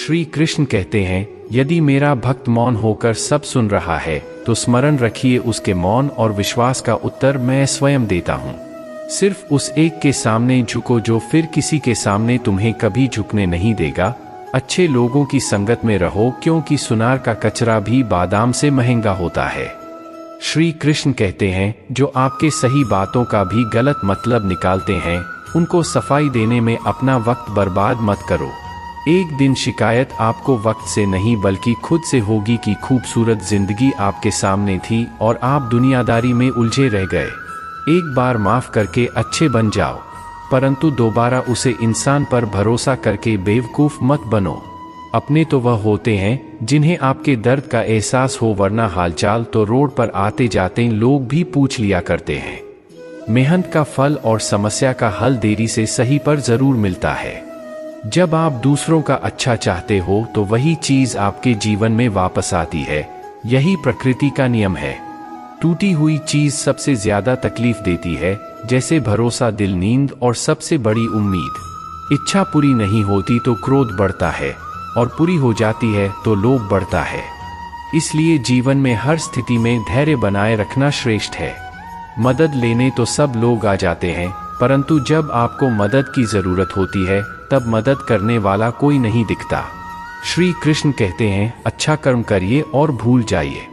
श्री कृष्ण कहते हैं, यदि मेरा भक्त मौन होकर सब सुन रहा है तो स्मरण रखिए उसके मौन और विश्वास का उत्तर मैं स्वयं देता हूँ। सिर्फ उस एक के सामने झुको जो फिर किसी के सामने तुम्हें कभी झुकने नहीं देगा। अच्छे लोगों की संगत में रहो क्योंकि सुनार का कचरा भी बादाम से महंगा होता है। श्री कृष्ण कहते हैं, जो आपके सही बातों का भी गलत मतलब निकालते हैं उनको सफाई देने में अपना वक्त बर्बाद मत करो। एक दिन शिकायत आपको वक्त से नहीं बल्कि खुद से होगी कि खूबसूरत जिंदगी आपके सामने थी और आप दुनियादारी में उलझे रह गए। एक बार माफ करके अच्छे बन जाओ, परंतु दोबारा उसे इंसान पर भरोसा करके बेवकूफ मत बनो। अपने तो वह होते हैं जिन्हें आपके दर्द का एहसास हो, वरना हालचाल तो रोड पर आते जाते लोग भी पूछ लिया करते हैं। मेहनत का फल और समस्या का हल देरी से सही पर जरूर मिलता है। जब आप दूसरों का अच्छा चाहते हो तो वही चीज आपके जीवन में वापस आती है। यही प्रकृति का नियम है। टूटी हुई चीज सबसे ज्यादा तकलीफ देती है, जैसे भरोसा, दिल, नींद और सबसे बड़ी उम्मीद। इच्छा पूरी नहीं होती तो क्रोध बढ़ता है और पूरी हो जाती है तो लोभ बढ़ता है। इसलिए जीवन में हर स्थिति में धैर्य बनाए रखना श्रेष्ठ है। मदद लेने तो सब लोग आ जाते हैं, परंतु जब आपको मदद की जरूरत होती है तब मदद करने वाला कोई नहीं दिखता। श्री कृष्ण कहते हैं, अच्छा कर्म करिए और भूल जाइए,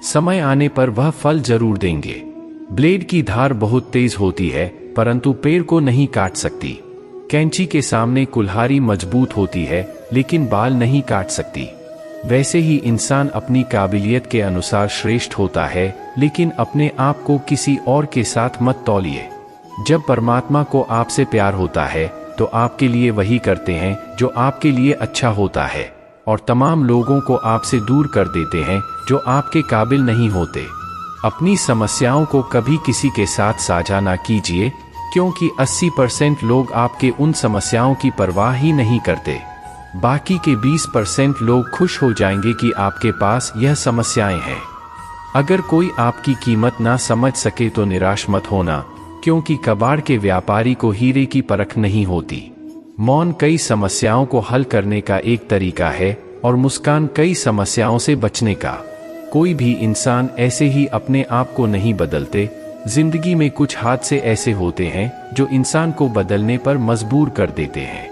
समय आने पर वह फल जरूर देंगे। ब्लेड की धार बहुत तेज होती है परंतु पेड़ को नहीं काट सकती। कैंची के सामने कुल्हाड़ी मजबूत होती है लेकिन बाल नहीं काट सकती। वैसे ही इंसान अपनी काबिलियत के अनुसार श्रेष्ठ होता है, लेकिन अपने आप को किसी और के साथ मत तौलिए। जब परमात्मा को आपसे प्यार होता है तो आपके लिए वही करते हैं जो आपके लिए अच्छा होता है, और तमाम लोगों को आपसे दूर कर देते हैं जो आपके काबिल नहीं होते। अपनी समस्याओं को कभी किसी के साथ साझा ना कीजिए, क्योंकि 80% लोग आपके उन समस्याओं की परवाह ही नहीं करते। बाकी के 20% लोग खुश हो जाएंगे कि आपके पास यह समस्याएं हैं। अगर कोई आपकी कीमत ना समझ सके तो निराश मत होना, क्योंकि कबाड़ के व्यापारी को हीरे की परख नहीं होती। मौन कई समस्याओं को हल करने का एक तरीका है और मुस्कान कई समस्याओं से बचने का। कोई भी इंसान ऐसे ही अपने आप को नहीं बदलते। जिंदगी में कुछ हादसे ऐसे होते हैं जो इंसान को बदलने पर मजबूर कर देते हैं।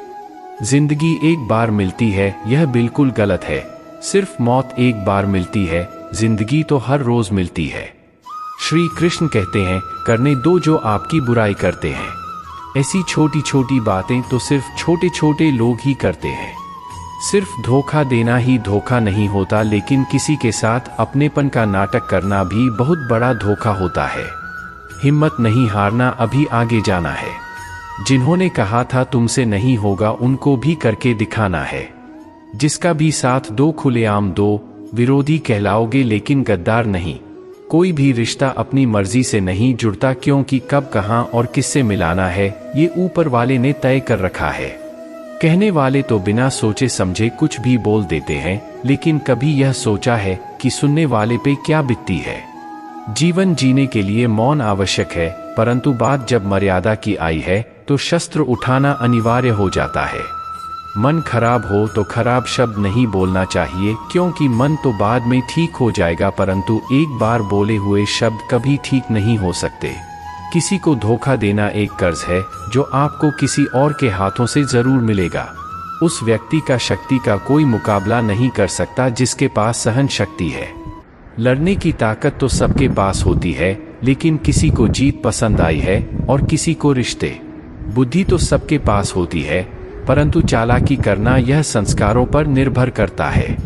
जिंदगी एक बार मिलती है, यह बिल्कुल गलत है। सिर्फ मौत एक बार मिलती है, जिंदगी तो हर रोज मिलती है। श्री कृष्ण कहते हैं, करने दो जो आपकी बुराई करते हैं। ऐसी छोटी छोटी बातें तो सिर्फ छोटे छोटे लोग ही करते हैं। सिर्फ धोखा देना ही धोखा नहीं होता, लेकिन किसी के साथ अपनेपन का नाटक करना भी बहुत बड़ा धोखा होता है। हिम्मत नहीं हारना, अभी आगे जाना है। जिन्होंने कहा था तुमसे नहीं होगा, उनको भी करके दिखाना है। जिसका भी साथ दो खुलेआम दो, विरोधी कहलाओगे लेकिन गद्दार नहीं। कोई भी रिश्ता अपनी मर्जी से नहीं जुड़ता, क्योंकि कब, कहां और किससे मिलाना है ये ऊपर वाले ने तय कर रखा है। कहने वाले तो बिना सोचे समझे कुछ भी बोल देते हैं, लेकिन कभी यह सोचा है कि सुनने वाले पे क्या बीतती है। जीवन जीने के लिए मौन आवश्यक है, परंतु बात जब मर्यादा की आई है तो शस्त्र उठाना अनिवार्य हो जाता है। मन खराब हो तो खराब शब्द नहीं बोलना चाहिए, क्योंकि मन तो बाद में ठीक हो जाएगा, परंतु एक बार बोले हुए शब्द कभी ठीक नहीं हो सकते। किसी को धोखा देना एक कर्ज है जो आपको किसी और के हाथों से जरूर मिलेगा। उस व्यक्ति का शक्ति का कोई मुकाबला नहीं कर सकता जिसके पास सहन शक्ति है। लड़ने की ताकत तो सबके पास होती है, लेकिन किसी को जीत पसंद आई है और किसी को रिश्ते। बुद्धि तो सबके पास होती है, परंतु चालाकी करना यह संस्कारों पर निर्भर करता है।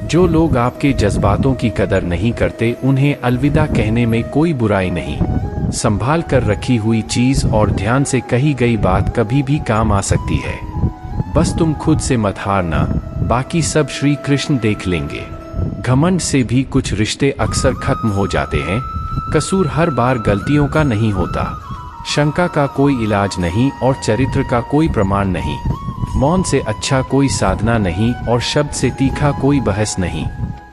जो लोग आपके जज्बातों की कदर नहीं करते, उन्हें अलविदा कहने में कोई बुराई नहीं। संभाल कर रखी हुई चीज और ध्यान से कही गई बात कभी भी काम आ सकती है। बस तुम खुद से मत हारना, बाकी सब श्री कृष्ण देख लेंगे। घमंड से भी कुछ रिश्ते अक्सर खत्म हो जाते हैं। कसूर हर बार गलतियों का नहीं होता। शंका का कोई इलाज नहीं और चरित्र का कोई प्रमाण नहीं। मौन से अच्छा कोई साधना नहीं और शब्द से तीखा कोई बहस नहीं।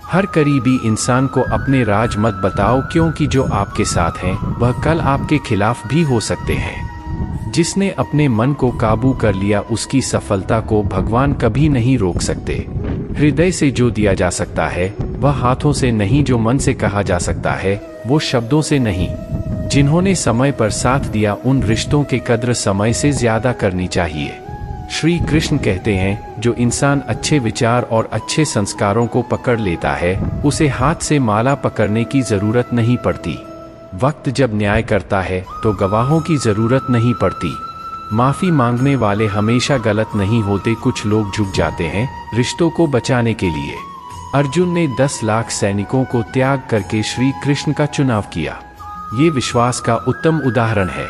हर करीबी इंसान को अपने राज मत बताओ, क्योंकि जो आपके साथ हैं वह कल आपके खिलाफ भी हो सकते हैं। जिसने अपने मन को काबू कर लिया उसकी सफलता को भगवान कभी नहीं रोक सकते। हृदय से जो दिया जा सकता है वह हाथों से नहीं, जो मन से कहा जा सकता है वो शब्दों से नहीं। जिन्होंने समय पर साथ दिया उन रिश्तों के कद्र समय से ज्यादा करनी चाहिए। श्री कृष्ण कहते हैं, जो इंसान अच्छे विचार और अच्छे संस्कारों को पकड़ लेता है उसे हाथ से माला पकड़ने की जरूरत नहीं पड़ती। वक्त जब न्याय करता है तो गवाहों की जरूरत नहीं पड़ती। माफी मांगने वाले हमेशा गलत नहीं होते। कुछ लोग झुक जाते हैं रिश्तों को बचाने के लिए। अर्जुन ने 10 लाख सैनिकों को त्याग करके श्री कृष्ण का चुनाव किया। ये विश्वास का उत्तम उदाहरण है।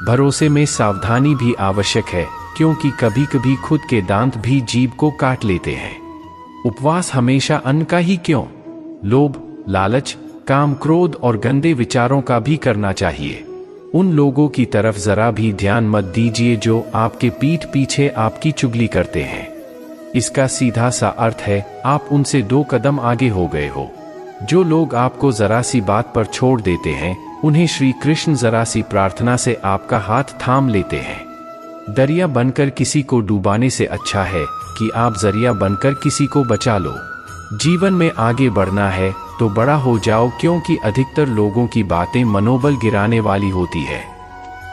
भरोसे में सावधानी भी आवश्यक है, क्योंकि कभी कभी खुद के दांत भी जीभ को काट लेते हैं। उपवास हमेशा अन्न का ही क्यों, लोभ, लालच, काम, क्रोध और गंदे विचारों का भी करना चाहिए। उन लोगों की तरफ जरा भी ध्यान मत दीजिए जो आपके पीठ पीछे आपकी चुगली करते हैं। इसका सीधा सा अर्थ है आप उनसे 2 कदम आगे हो गए हो। जो लोग आपको जरा सी बात पर छोड़ देते हैं उन्हें श्री कृष्ण जरा सी प्रार्थना से आपका हाथ थाम लेते हैं। दरिया बनकर किसी को डुबाने से अच्छा है कि आप जरिया बनकर किसी को बचा लो। जीवन में आगे बढ़ना है तो बड़ा हो जाओ, क्योंकि अधिकतर लोगों की बातें मनोबल गिराने वाली होती है।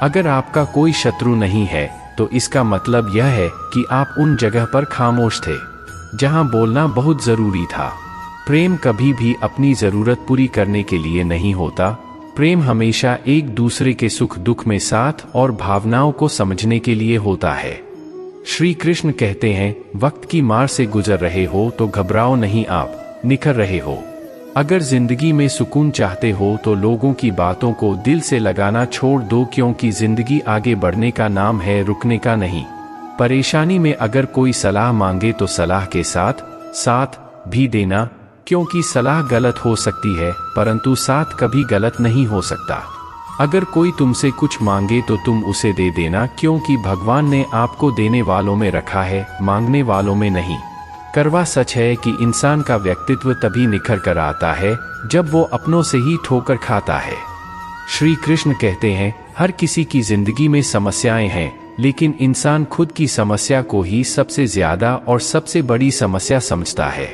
अगर आपका कोई शत्रु नहीं है तो इसका मतलब यह है कि आप उन जगह पर खामोश थे जहां बोलना बहुत जरूरी था। प्रेम कभी भी अपनी जरूरत पूरी करने के लिए नहीं होता। प्रेम हमेशा एक दूसरे के सुख दुख में साथ और भावनाओं को समझने के लिए होता है। श्री कृष्ण कहते हैं, वक्त की मार से गुजर रहे हो तो घबराओ नहीं, आप निखर रहे हो। अगर जिंदगी में सुकून चाहते हो तो लोगों की बातों को दिल से लगाना छोड़ दो, क्योंकि जिंदगी आगे बढ़ने का नाम है, रुकने का नहीं। परेशानी में अगर कोई सलाह मांगे तो सलाह के साथ साथ भी देना, क्योंकि सलाह गलत हो सकती है परंतु साथ कभी गलत नहीं हो सकता। अगर कोई तुमसे कुछ मांगे तो तुम उसे दे देना, क्योंकि भगवान ने आपको देने वालों में रखा है, मांगने वालों में नहीं। करवा सच है कि इंसान का व्यक्तित्व तभी निखर कर आता है जब वो अपनों से ही ठोकर खाता है। श्री कृष्ण कहते हैं, हर किसी की जिंदगी में समस्याएं हैं, लेकिन इंसान खुद की समस्या को ही सबसे ज्यादा और सबसे बड़ी समस्या समझता है।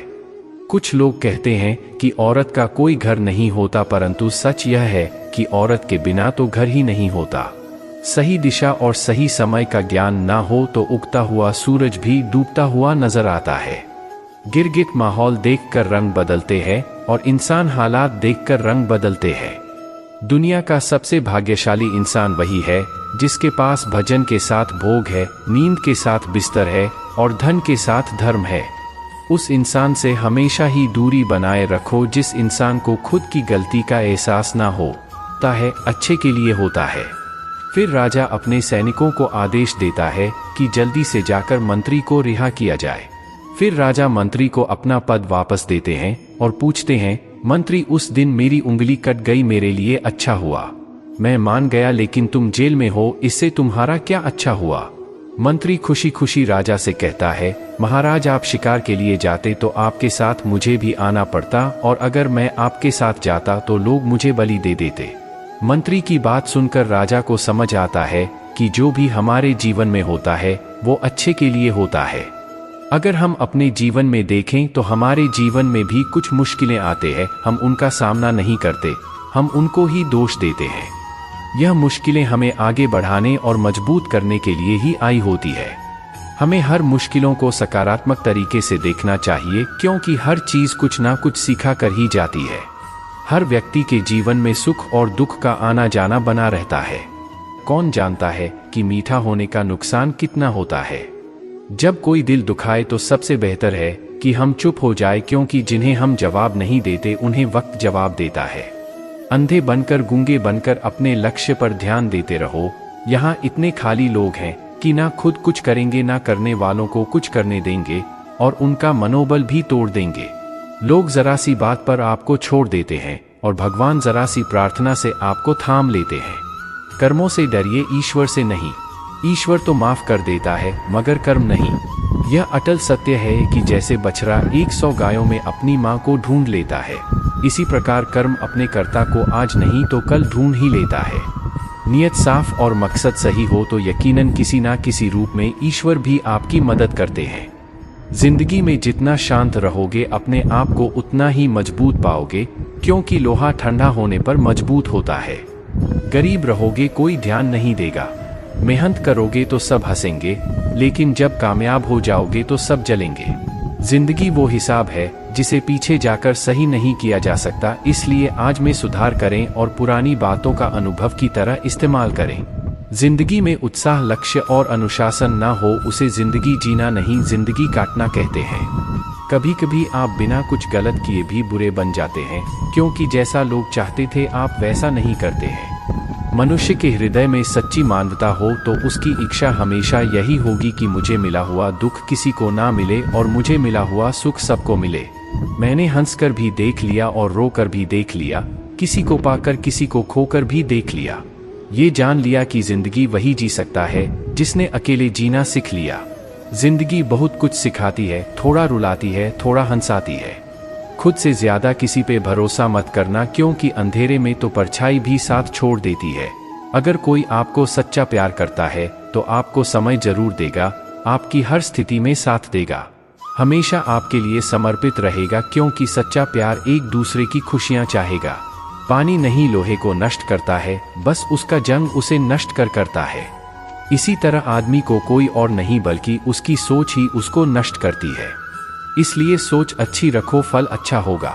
कुछ लोग कहते हैं कि औरत का कोई घर नहीं होता, परंतु सच यह है कि औरत के बिना तो घर ही नहीं होता। सही दिशा और सही समय का ज्ञान ना हो तो उगता हुआ सूरज भी डूबता हुआ नजर आता है। गिरगिट माहौल देखकर रंग बदलते हैं और इंसान हालात देखकर रंग बदलते हैं। दुनिया का सबसे भाग्यशाली इंसान वही है जिसके पास भजन के साथ भोग है, नींद के साथ बिस्तर है और धन के साथ धर्म है। उस इंसान से हमेशा ही दूरी बनाए रखो जिस इंसान को खुद की गलती का एहसास ना होता है, अच्छे के लिए होता है। फिर राजा अपने सैनिकों को आदेश देता है कि जल्दी से जाकर मंत्री को रिहा किया जाए। फिर राजा मंत्री को अपना पद वापस देते हैं और पूछते हैं, मंत्री उस दिन मेरी उंगली कट गई, मेरे लिए अच्छा हुआ, मैं मान गया, लेकिन तुम जेल में हो, इससे तुम्हारा क्या अच्छा हुआ? मंत्री खुशी खुशी राजा से कहता है, महाराज आप शिकार के लिए जाते तो आपके साथ मुझे भी आना पड़ता, और अगर मैं आपके साथ जाता तो लोग मुझे बलि दे देते। मंत्री की बात सुनकर राजा को समझ आता है कि जो भी हमारे जीवन में होता है वो अच्छे के लिए होता है। अगर हम अपने जीवन में देखें तो हमारे जीवन में भी कुछ मुश्किलें आते हैं, हम उनका सामना नहीं करते, हम उनको ही दोष देते हैं। यह मुश्किलें हमें आगे बढ़ाने और मजबूत करने के लिए ही आई होती है। हमें हर मुश्किलों को सकारात्मक तरीके से देखना चाहिए, क्योंकि हर चीज कुछ ना कुछ सिखा कर ही जाती है। हर व्यक्ति के जीवन में सुख और दुख का आना जाना बना रहता है। कौन जानता है कि मीठा होने का नुकसान कितना होता है? जब कोई दिल दुखाए तो सबसे बेहतर है कि हम चुप हो जाए, क्योंकि जिन्हें हम जवाब नहीं देते उन्हें वक्त जवाब देता है। अंधे बनकर, गूंगे बनकर अपने लक्ष्य पर ध्यान देते रहो। यहाँ इतने खाली लोग हैं कि ना खुद कुछ करेंगे ना करने वालों को कुछ करने देंगे, और उनका मनोबल भी तोड़ देंगे। लोग जरा सी बात पर आपको छोड़ देते हैं और भगवान जरा सी प्रार्थना से आपको थाम लेते हैं। कर्मों से डरिए, ईश्वर से नहीं। ईश्वर तो माफ कर देता है मगर कर्म नहीं। यह अटल सत्य है कि जैसे बछड़ा 100 गायों में अपनी मां को ढूंढ लेता है, इसी प्रकार कर्म अपने कर्ता को आज नहीं तो कल ढूंढ ही लेता है। नियत साफ और मकसद सही हो तो यकीनन किसी ना किसी रूप में ईश्वर भी आपकी मदद करते हैं। जिंदगी में जितना शांत रहोगे अपने आप को उतना ही मजबूत पाओगे, क्योंकि लोहा ठंडा होने पर मजबूत होता है। गरीब रहोगे कोई ध्यान नहीं देगा, मेहनत करोगे तो सब हंसेंगे, लेकिन जब कामयाब हो जाओगे तो सब जलेंगे। जिंदगी वो हिसाब है जिसे पीछे जाकर सही नहीं किया जा सकता, इसलिए आज में सुधार करें और पुरानी बातों का अनुभव की तरह इस्तेमाल करें। जिंदगी में उत्साह, लक्ष्य और अनुशासन ना हो उसे जिंदगी जीना नहीं, जिंदगी काटना कहते हैं। कभी कभी आप बिना कुछ गलत किए भी बुरे बन जाते हैं, क्योंकि जैसा लोग चाहते थे आप वैसा नहीं करते हैं। मनुष्य के हृदय में सच्ची मानवता हो तो उसकी इच्छा हमेशा यही होगी कि मुझे मिला हुआ दुख किसी को ना मिले और मुझे मिला हुआ सुख सबको मिले। मैंने हंसकर भी देख लिया और रोकर भी देख लिया, किसी को पाकर किसी को खोकर भी देख लिया। ये जान लिया कि जिंदगी वही जी सकता है जिसने अकेले जीना सीख लिया। जिंदगी बहुत कुछ सिखाती है, थोड़ा रुलाती है, थोड़ा हंसाती है। खुद से ज्यादा किसी पे भरोसा मत करना, क्योंकि अंधेरे में तो परछाई भी साथ छोड़ देती है। अगर कोई आपको सच्चा प्यार करता है तो आपको समय जरूर देगा, आपकी हर स्थिति में साथ देगा, हमेशा आपके लिए समर्पित रहेगा, क्योंकि सच्चा प्यार एक दूसरे की खुशियां चाहेगा। पानी नहीं लोहे को नष्ट करता है, बस उसका जंग उसे नष्ट करता है। इसी तरह आदमी को कोई और नहीं बल्कि उसकी सोच ही उसको नष्ट करती है। इसलिए सोच अच्छी रखो, फल अच्छा होगा।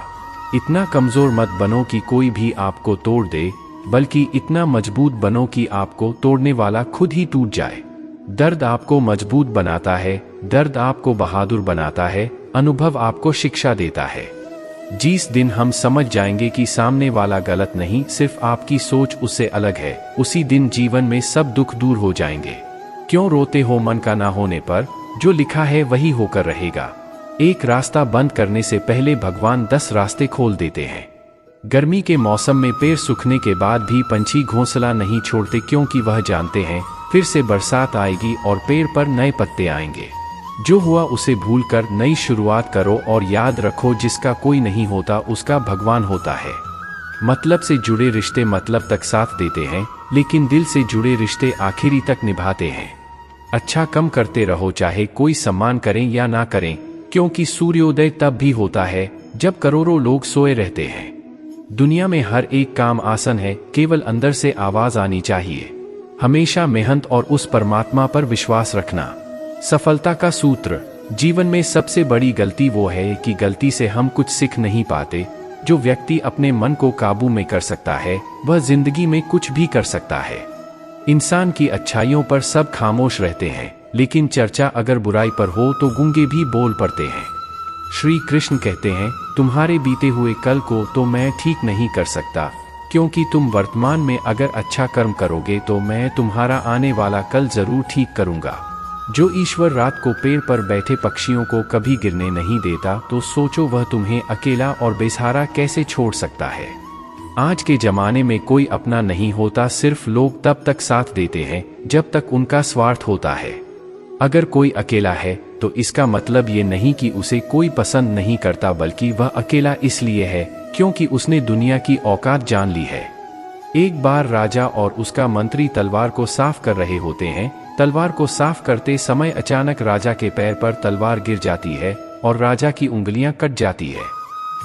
इतना कमजोर मत बनो कि कोई भी आपको तोड़ दे, बल्कि इतना मजबूत बनो कि आपको तोड़ने वाला खुद ही टूट जाए। दर्द आपको मजबूत बनाता है, दर्द आपको बहादुर बनाता है, अनुभव आपको शिक्षा देता है। जिस दिन हम समझ जाएंगे कि सामने वाला गलत नहीं, सिर्फ आपकी सोच उससे अलग है, उसी दिन जीवन में सब दुख दूर हो जाएंगे। क्यों रोते हो मन का ना होने पर? जो लिखा है वही होकर रहेगा। एक रास्ता बंद करने से पहले भगवान 10 रास्ते खोल देते हैं। गर्मी के मौसम में पेड़ सूखने के बाद भी पंछी घोंसला नहीं छोड़ते, क्योंकि वह जानते हैं फिर से बरसात आएगी और पेड़ पर नए पत्ते आएंगे। जो हुआ उसे भूलकर नई शुरुआत करो और याद रखो जिसका कोई नहीं होता उसका भगवान होता है। मतलब से जुड़े रिश्ते मतलब तक साथ देते हैं, लेकिन दिल से जुड़े रिश्ते आखिरी तक निभाते हैं। अच्छा कम करते रहो, चाहे कोई सम्मान करें या ना करें, क्योंकि सूर्योदय तब भी होता है जब करोड़ों लोग सोए रहते हैं। दुनिया में हर एक काम आसान है, केवल अंदर से आवाज आनी चाहिए। हमेशा मेहनत और उस परमात्मा पर विश्वास रखना। सफलता का सूत्र। जीवन में सबसे बड़ी गलती वो है कि गलती से हम कुछ सीख नहीं पाते। जो व्यक्ति अपने मन को काबू में कर सकता है वह जिंदगी में कुछ भी कर सकता है। इंसान की अच्छाइयों पर सब खामोश रहते हैं, लेकिन चर्चा अगर बुराई पर हो तो गूंगे भी बोल पड़ते हैं। श्री कृष्ण कहते हैं, तुम्हारे बीते हुए कल को तो मैं ठीक नहीं कर सकता, क्योंकि तुम वर्तमान में अगर अच्छा कर्म करोगे तो मैं तुम्हारा आने वाला कल जरूर ठीक करूंगा। जो ईश्वर रात को पेड़ पर बैठे पक्षियों को कभी गिरने नहीं देता, तो सोचो वह तुम्हें अकेला और बेसहारा कैसे छोड़ सकता है। आज के जमाने में कोई अपना नहीं होता, सिर्फ लोग तब तक साथ देते हैं जब तक उनका स्वार्थ होता है। अगर कोई अकेला है तो इसका मतलब ये नहीं कि उसे कोई पसंद नहीं करता, बल्कि वह अकेला इसलिए है क्योंकि उसने दुनिया की औकात जान ली है। एक बार राजा और उसका मंत्री तलवार को साफ कर रहे होते हैं। तलवार को साफ करते समय अचानक राजा के पैर पर तलवार गिर जाती है और राजा की उंगलियां कट जाती है।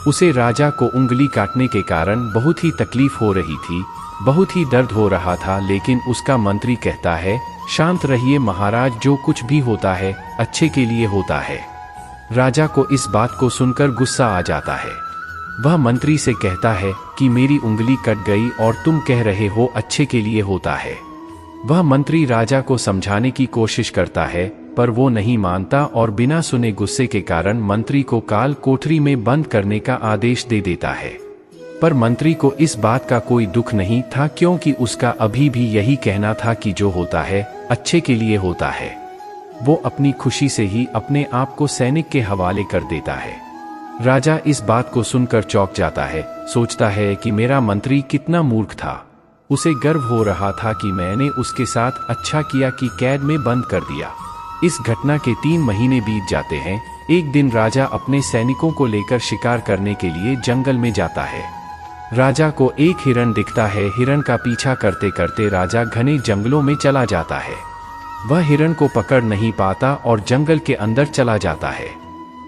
उसे राजा को उंगली काटने के कारण बहुत ही तकलीफ हो रही थी, बहुत ही दर्द हो रहा था, लेकिन उसका मंत्री कहता है, शांत रहिए महाराज, जो कुछ भी होता है अच्छे के लिए होता है। राजा को इस बात को सुनकर गुस्सा आ जाता है। वह मंत्री से कहता है कि मेरी उंगली कट गई और तुम कह रहे हो अच्छे के लिए होता है। वह मंत्री राजा को समझाने की कोशिश करता है, पर वो नहीं मानता और बिना सुने गुस्से के कारण मंत्री को काल कोठरी में बंद करने का आदेश दे देता है। पर मंत्री को इस बात का कोई दुख नहीं था, क्योंकि उसका अभी भी यही कहना था कि जो होता है अच्छे के लिए होता है। वो अपनी खुशी से ही अपने आप को सैनिक के हवाले कर देता है। राजा इस बात को सुनकर चौंक जाता है, सोचता है कि मेरा मंत्री कितना मूर्ख था। उसे गर्व हो रहा था कि मैंने उसके साथ अच्छा किया कि कैद में बंद कर दिया। इस घटना के 3 महीने बीत जाते हैं। एक दिन राजा अपने सैनिकों को लेकर शिकार करने के लिए जंगल में जाता है। राजा को एक हिरण दिखता है। हिरण का पीछा करते करते राजा घने जंगलों में चला जाता है। वह हिरण को पकड़ नहीं पाता और जंगल के अंदर चला जाता है।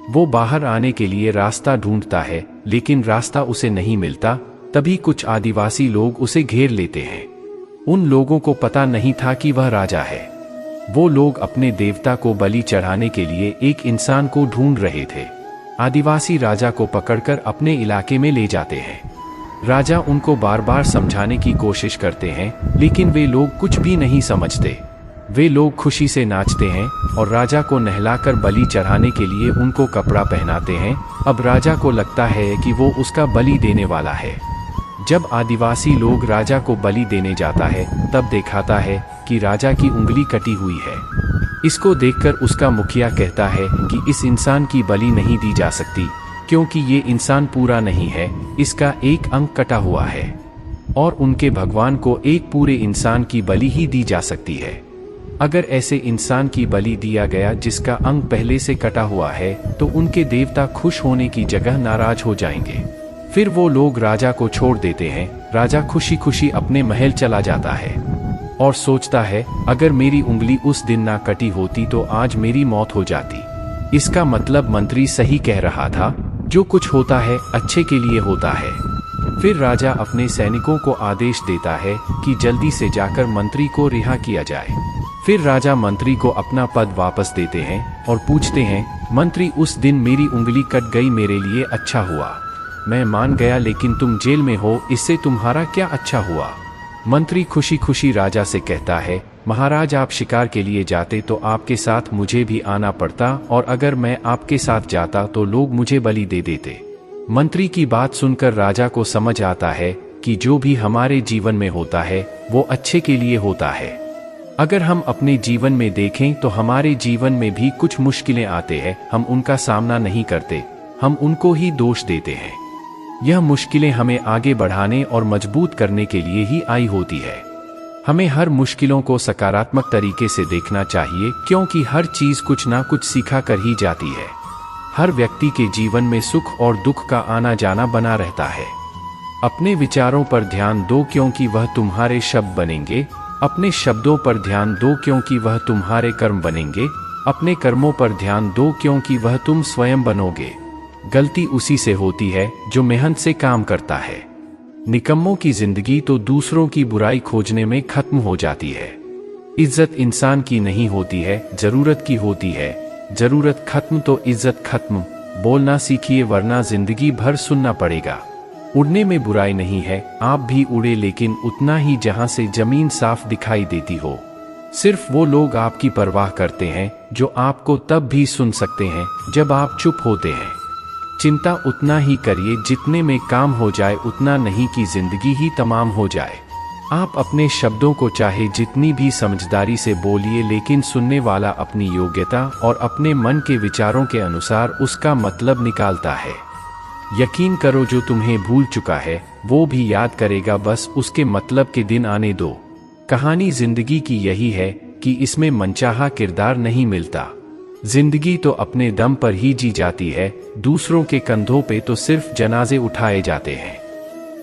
वो बाहर आने के लिए रास्ता ढूंढता है, लेकिन रास्ता उसे नहीं मिलता। तभी कुछ आदिवासी लोग उसे घेर लेते हैं। उन लोगों को पता नहीं था कि वह राजा है। वो लोग अपने देवता को बलि चढ़ाने के लिए एक इंसान को ढूंढ रहे थे। आदिवासी राजा को पकड़कर अपने इलाके में ले जाते हैं। राजा उनको बार बार समझाने की कोशिश करते हैं, लेकिन वे लोग कुछ भी नहीं समझते। वे लोग खुशी से नाचते हैं और राजा को नहलाकर बलि चढ़ाने के लिए उनको कपड़ा पहनाते हैं। अब राजा को लगता है कि वो उसका बलि देने वाला है। जब आदिवासी लोग राजा को बलि देने जाता है, तब दिखाता है कि राजा की उंगली कटी हुई है। इसको देखकर उसका मुखिया कहता है कि इस इंसान की बलि नहीं दी जा सकती, क्योंकि ये इंसान पूरा नहीं है, इसका एक अंग कटा हुआ है और उनके भगवान को एक पूरे इंसान की बलि ही दी जा सकती है। अगर ऐसे इंसान की बलि दिया गया जिसका अंग पहले से कटा हुआ है, तो उनके देवता खुश होने की जगह नाराज हो जाएंगे। फिर वो लोग राजा को छोड़ देते हैं। राजा खुशी खुशी अपने महल चला जाता है और सोचता है, अगर मेरी उंगली उस दिन ना कटी होती तो आज मेरी मौत हो जाती। इसका मतलब मंत्री सही कह रहा था, जो कुछ होता है अच्छे के लिए होता है। फिर राजा अपने सैनिकों को आदेश देता है कि जल्दी से जाकर मंत्री को रिहा किया जाए। फिर राजा मंत्री को अपना पद वापस देते हैं और पूछते हैं, मंत्री उस दिन मेरी उंगली कट गई, मेरे लिए अच्छा हुआ, मैं मान गया, लेकिन तुम जेल में हो, इससे तुम्हारा क्या अच्छा हुआ? मंत्री खुशी खुशी राजा से कहता है, महाराज आप शिकार के लिए जाते तो आपके साथ मुझे भी आना पड़ता, और अगर मैं आपके साथ जाता तो लोग मुझे बलि दे देते। मंत्री की बात सुनकर राजा को समझ आता है कि जो भी हमारे जीवन में होता है वो अच्छे के लिए होता है। अगर हम अपने जीवन में देखें तो हमारे जीवन में भी कुछ मुश्किलें आते हैं, हम उनका सामना नहीं करते, हम उनको ही दोष देते हैं। यह मुश्किलें हमें आगे बढ़ाने और मजबूत करने के लिए ही आई होती है। हमें हर मुश्किलों को सकारात्मक तरीके से देखना चाहिए, क्योंकि हर चीज कुछ ना कुछ सिखा कर ही जाती है। हर व्यक्ति के जीवन में सुख और दुख का आना जाना बना रहता है। अपने विचारों पर ध्यान दो, क्योंकि वह तुम्हारे शब्द बनेंगे। अपने शब्दों पर ध्यान दो, क्योंकि वह तुम्हारे कर्म बनेंगे। अपने कर्मों पर ध्यान दो, क्योंकि वह तुम स्वयं बनोगे। गलती उसी से होती है जो मेहनत से काम करता है। निकम्मों की जिंदगी तो दूसरों की बुराई खोजने में खत्म हो जाती है। इज्जत इंसान की नहीं होती है, जरूरत की होती है। जरूरत खत्म तो इज्जत खत्म। बोलना सीखिए, वरना जिंदगी भर सुनना पड़ेगा। उड़ने में बुराई नहीं है, आप भी उड़े, लेकिन उतना ही जहां से जमीन साफ दिखाई देती हो। सिर्फ वो लोग आपकी परवाह करते हैं जो आपको तब भी सुन सकते हैं जब आप चुप होते हैं। चिंता उतना ही करिए जितने में काम हो जाए, उतना नहीं कि जिंदगी ही तमाम हो जाए। आप अपने शब्दों को चाहे जितनी भी समझदारी से बोलिए, लेकिन सुनने वाला अपनी योग्यता और अपने मन के विचारों के अनुसार उसका मतलब निकालता है। यकीन करो, जो तुम्हें भूल चुका है वो भी याद करेगा, बस उसके मतलब के दिन आने दो। कहानी जिंदगी की यही है कि इसमें मनचाहा किरदार नहीं मिलता। जिंदगी तो अपने दम पर ही जी जाती है, दूसरों के कंधों पे तो सिर्फ जनाजे उठाए जाते हैं।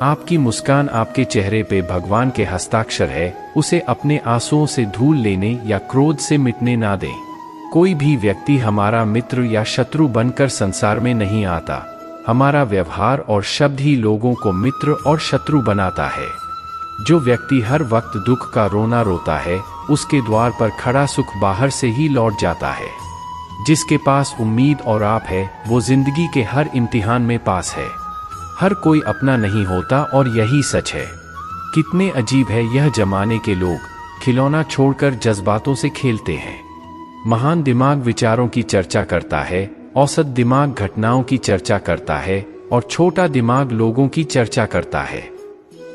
आपकी मुस्कान आपके चेहरे पे भगवान के हस्ताक्षर है, उसे अपने आंसुओं से धूल लेने या क्रोध से मिटने ना दें। कोई भी व्यक्ति हमारा मित्र या शत्रु बनकर संसार में नहीं आता। हमारा व्यवहार और शब्द ही लोगों को मित्र और शत्रु बनाता है। जो व्यक्ति हर वक्त दुख का रोना रोता है, उसके द्वार पर खड़ा सुख बाहर से ही लौट जाता है। जिसके पास उम्मीद और आप है, वो जिंदगी के हर इम्तिहान में पास है। हर कोई अपना नहीं होता, और यही सच है। कितने अजीब है यह जमाने के लोग, खिलौना छोड़कर जज्बातों से खेलते हैं। महान दिमाग विचारों की चर्चा करता है, औसत दिमाग घटनाओं की चर्चा करता है, और छोटा दिमाग लोगों की चर्चा करता है।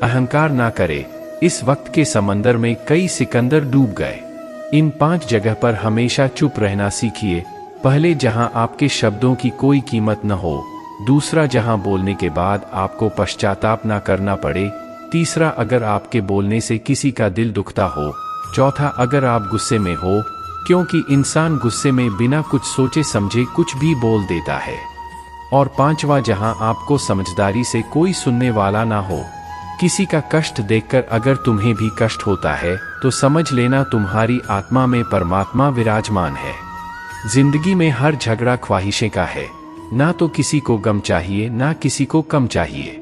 अहंकार ना करे, इस वक्त के समंदर में कई सिकंदर डूब गए। इन 5 जगह पर हमेशा चुप रहना सीखिए। पहले, जहां आपके शब्दों की कोई कीमत न हो। दूसरा, जहां बोलने के बाद आपको पश्चाताप ना करना पड़े। तीसरा, अगर आपके बोलने से किसी का दिल दुखता हो। चौथा, अगर आप गुस्से में हो, क्योंकि इंसान गुस्से में बिना कुछ सोचे समझे कुछ भी बोल देता है। और पांचवा, जहां आपको समझदारी से कोई सुनने वाला ना हो। किसी का कष्ट देखकर अगर तुम्हें भी कष्ट होता है तो समझ लेना तुम्हारी आत्मा में परमात्मा विराजमान है। जिंदगी में हर झगड़ा ख्वाहिशें का है, ना तो किसी को गम चाहिए ना किसी को कम चाहिए।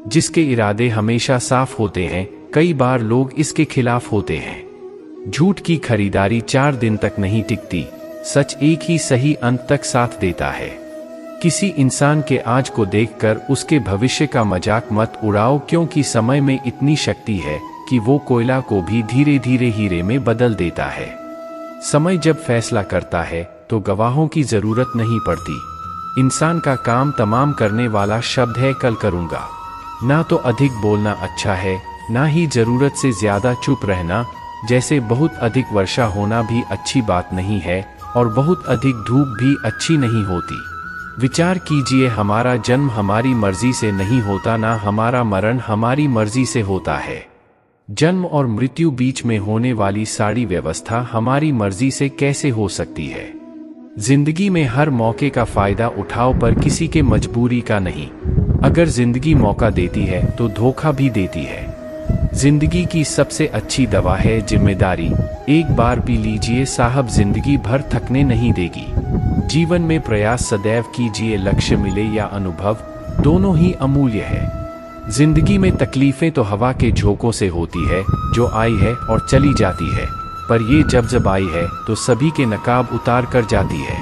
जिसके इरादे हमेशा साफ होते हैं, कई बार लोग इसके खिलाफ होते हैं। झूठ की खरीदारी 4 दिन तक नहीं टिकती, सच एक ही सही अंत तक साथ देता है। किसी इंसान के आज को देखकर उसके भविष्य का मजाक मत उड़ाओ, क्योंकि समय में इतनी शक्ति है कि वो कोयला को भी धीरे धीरे हीरे में बदल देता है। समय जब फैसला करता है तो गवाहों की जरूरत नहीं पड़ती। इंसान का काम तमाम करने वाला शब्द है कल करूंगा। ना तो अधिक बोलना अच्छा है, ना ही जरूरत से ज्यादा चुप रहना। जैसे बहुत अधिक वर्षा होना भी अच्छी बात नहीं है और बहुत अधिक धूप भी अच्छी नहीं होती। विचार कीजिए, हमारा जन्म हमारी मर्जी से नहीं होता, ना हमारा मरण हमारी मर्जी से होता है। जन्म और मृत्यु बीच में होने वाली सारी व्यवस्था हमारी मर्जी से कैसे हो सकती है? जिंदगी में हर मौके का फायदा उठाओ, पर किसी के मजबूरी का नहीं। अगर जिंदगी मौका देती है तो धोखा भी देती है। जिंदगी की सबसे अच्छी दवा है जिम्मेदारी। एक बार पी लीजिए साहब, जिंदगी भर थकने नहीं देगी। जीवन में प्रयास सदैव कीजिए, लक्ष्य मिले या अनुभव, दोनों ही अमूल्य है। जिंदगी में तकलीफें तो हवा के झोंकों से होती है, जो आई है और चली जाती है, पर ये जब आई है तो सभी के नकाब उतार कर जाती है।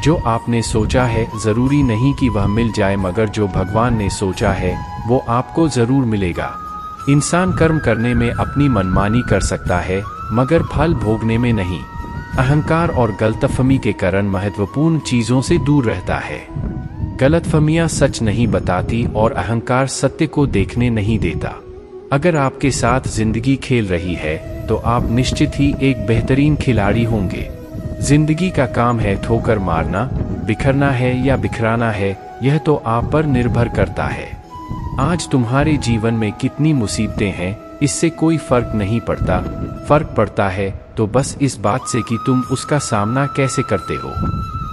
जो आपने सोचा है जरूरी नहीं कि वह मिल जाए, मगर जो भगवान ने सोचा है वो आपको जरूर मिलेगा। इंसान कर्म करने में अपनी मनमानी कर सकता है, मगर फल भोगने में नहीं। अहंकार और गलतफहमी के कारण महत्वपूर्ण चीजों से दूर रहता है। गलतफहमियां सच नहीं बताती और अहंकार सत्य को देखने नहीं देता। अगर आपके साथ जिंदगी खेल रही है तो आप निश्चित ही एक बेहतरीन खिलाड़ी होंगे। जिंदगी का काम है ठोकर मारना, बिखरना है या बिखराना है, यह तो आप पर निर्भर करता है। आज तुम्हारे जीवन में कितनी मुसीबतें हैं, इससे कोई फर्क नहीं पड़ता। फर्क पड़ता है तो बस इस बात से कि तुम उसका सामना कैसे करते हो।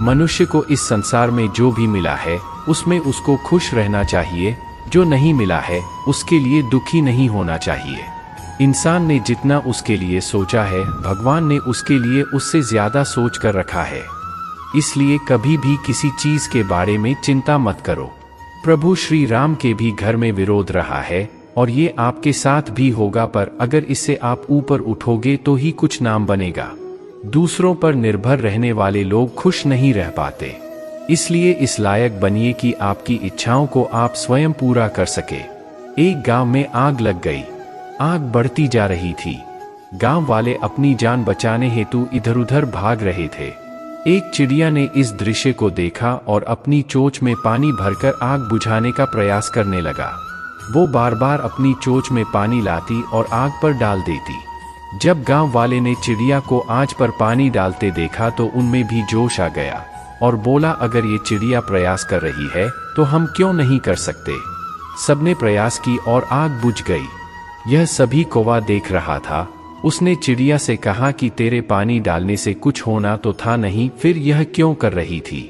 मनुष्य को इस संसार में जो भी मिला है उसमें उसको खुश रहना चाहिए, जो नहीं मिला है उसके लिए दुखी नहीं होना चाहिए। इंसान ने जितना उसके लिए सोचा है, भगवान ने उसके लिए उससे ज्यादा सोच कर रखा है। इसलिए कभी भी किसी चीज के बारे में चिंता मत करो। प्रभु श्री राम के भी घर में विरोध रहा है और ये आपके साथ भी होगा, पर अगर इससे आप ऊपर उठोगे तो ही कुछ नाम बनेगा। दूसरों पर निर्भर रहने वाले लोग खुश नहीं रह पाते। इसलिए इस लायक बनिए कि आपकी इच्छाओं को आप स्वयं पूरा कर सके। एक गांव में आग लग गई। आग बढ़ती जा रही थी। गांव वाले अपनी जान बचाने हेतु इधर उधर भाग रहे थे। एक चिड़िया ने इस दृश्य को देखा और अपनी चोंच में पानी भरकर आग बुझाने का प्रयास करने लगा। वो बार बार अपनी चोंच में पानी लाती और आग पर डाल देती। जब गांव वाले ने चिड़िया को आंच पर पानी डालते देखा तो उनमें भी जोश आ गया और बोला, अगर ये चिड़िया प्रयास कर रही है तो हम क्यों नहीं कर सकते। सबने प्रयास की और आग बुझ गई। यह सभी कौवा देख रहा था। उसने चिड़िया से कहा कि तेरे पानी डालने से कुछ होना तो था नहीं, फिर यह क्यों कर रही थी।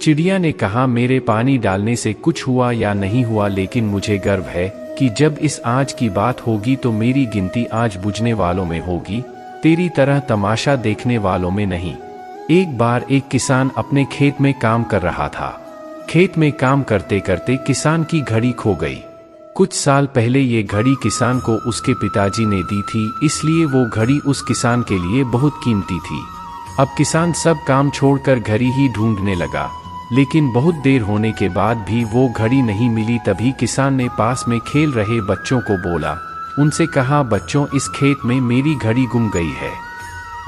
चिड़िया ने कहा, मेरे पानी डालने से कुछ हुआ या नहीं हुआ, लेकिन मुझे गर्व है कि जब इस आग की बात होगी तो मेरी गिनती आग बुझने वालों में होगी, तेरी तरह तमाशा देखने वालों में नहीं। एक बार एक किसान अपने खेत में काम कर रहा था। खेत में काम करते करते किसान की घड़ी खो गई। कुछ साल पहले ये घड़ी किसान को उसके पिताजी ने दी थी, इसलिए वो घड़ी उस किसान के लिए बहुत कीमती थी। अब किसान सब काम छोड़कर घड़ी ही ढूंढने लगा, लेकिन बहुत देर होने के बाद भी वो घड़ी नहीं मिली। तभी किसान ने पास में खेल रहे बच्चों को बोला, उनसे कहा, बच्चों, इस खेत में मेरी घड़ी गुम गई है।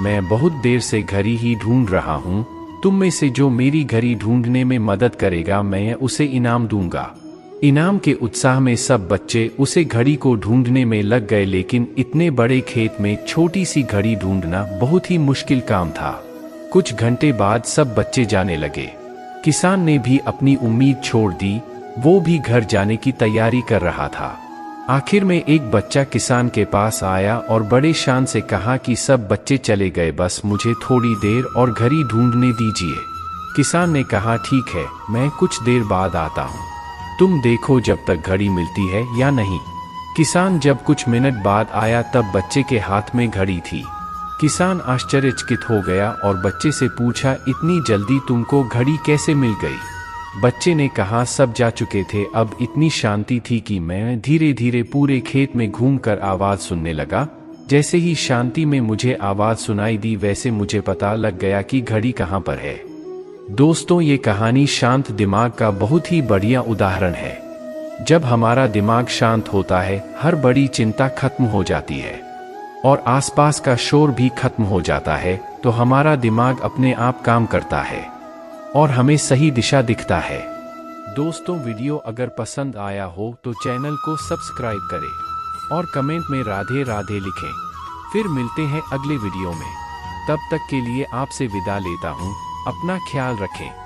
मैं बहुत देर से घड़ी ही ढूंढ रहा हूँ। तुम में से जो मेरी घड़ी ढूंढने में मदद करेगा, मैं उसे इनाम दूंगा। इनाम के उत्साह में सब बच्चे उसे घड़ी को ढूंढने में लग गए, लेकिन इतने बड़े खेत में छोटी सी घड़ी ढूंढना बहुत ही मुश्किल काम था। कुछ घंटे बाद सब बच्चे जाने लगे। किसान ने भी अपनी उम्मीद छोड़ दी, वो भी घर जाने की तैयारी कर रहा था। आखिर में एक बच्चा किसान के पास आया और बड़े शान से कहा कि सब बच्चे चले गए, बस मुझे थोड़ी देर और घड़ी ढूंढने दीजिए। किसान ने कहा ठीक है, मैं कुछ देर बाद आता हूँ। तुम देखो जब तक घड़ी मिलती है या नहीं। किसान जब कुछ मिनट बाद आया तब बच्चे के हाथ में घड़ी थी। किसान आश्चर्यचकित हो गया और बच्चे से पूछा, इतनी जल्दी तुमको घड़ी कैसे मिल गई? बच्चे ने कहा, सब जा चुके थे, अब इतनी शांति थी कि मैं धीरे धीरे पूरे खेत में घूमकर आवाज सुनने लगा। जैसे ही शांति में मुझे आवाज सुनाई दी वैसे मुझे पता लग गया कि घड़ी कहाँ पर है। दोस्तों, ये कहानी शांत दिमाग का बहुत ही बढ़िया उदाहरण है। जब हमारा दिमाग शांत होता है, हर बड़ी चिंता खत्म हो जाती है और आसपास का शोर भी खत्म हो जाता है, तो हमारा दिमाग अपने आप काम करता है और हमें सही दिशा दिखता है। दोस्तों, वीडियो अगर पसंद आया हो तो चैनल को सब्सक्राइब करें और कमेंट में राधे राधे लिखें। फिर मिलते हैं अगले वीडियो में। तब तक के लिए आपसे विदा लेता हूँ। अपना ख्याल रखें।